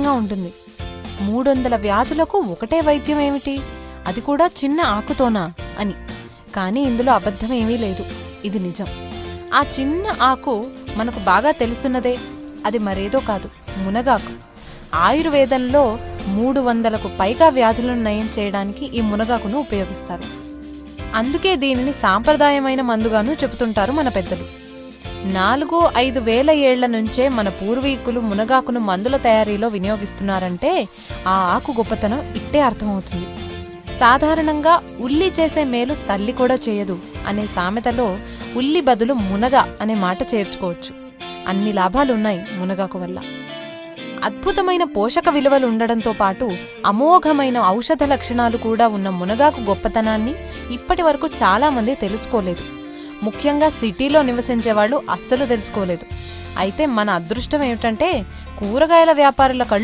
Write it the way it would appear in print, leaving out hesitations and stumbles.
ఆశ్చర్యంగా ఉంటుంది. 300 వ్యాధులకు ఒకటే వైద్యం ఏమిటి, అది కూడా చిన్న ఆకుతోనా అని. కానీ ఇందులో అబద్ధమేమీ లేదు, ఇది నిజం. ఆ చిన్న ఆకు మనకు బాగా తెలుసున్నదే, అది మరేదో కాదు, మునగాకు. ఆయుర్వేదంలో 300కు పైగా వ్యాధులను నయం చేయడానికి ఈ మునగాకును ఉపయోగిస్తారు. అందుకే దీనిని సాంప్రదాయమైన మందుగాను చెబుతుంటారు మన పెద్దలు. 4-5 వేల ఏళ్ల నుంచే మన పూర్వీకులు మునగాకును మందుల తయారీలో వినియోగిస్తున్నారంటే ఆ ఆకు గొప్పతనం ఇట్టే అర్థమవుతుంది. సాధారణంగా ఉల్లి చేసే మేలు తల్లి కూడా చేయదు అనే సామెతలో ఉల్లి బదులు మునగ అనే మాట చేర్చుకోవచ్చు. అన్ని లాభాలున్నాయి మునగాకు వల్ల. అద్భుతమైన పోషక విలువలు ఉండడంతో పాటు అమోఘమైన ఔషధ లక్షణాలు కూడా ఉన్న మునగాకు గొప్పతనాన్ని ఇప్పటి వరకు చాలామంది తెలుసుకోలేదు. ముఖ్యంగా సిటీలో నివసించేవాళ్లు అస్సలు తెలుసుకోలేదు. అయితే మన అదృష్టం ఏమిటంటే కూరగాయల వ్యాపారుల కళ్ళు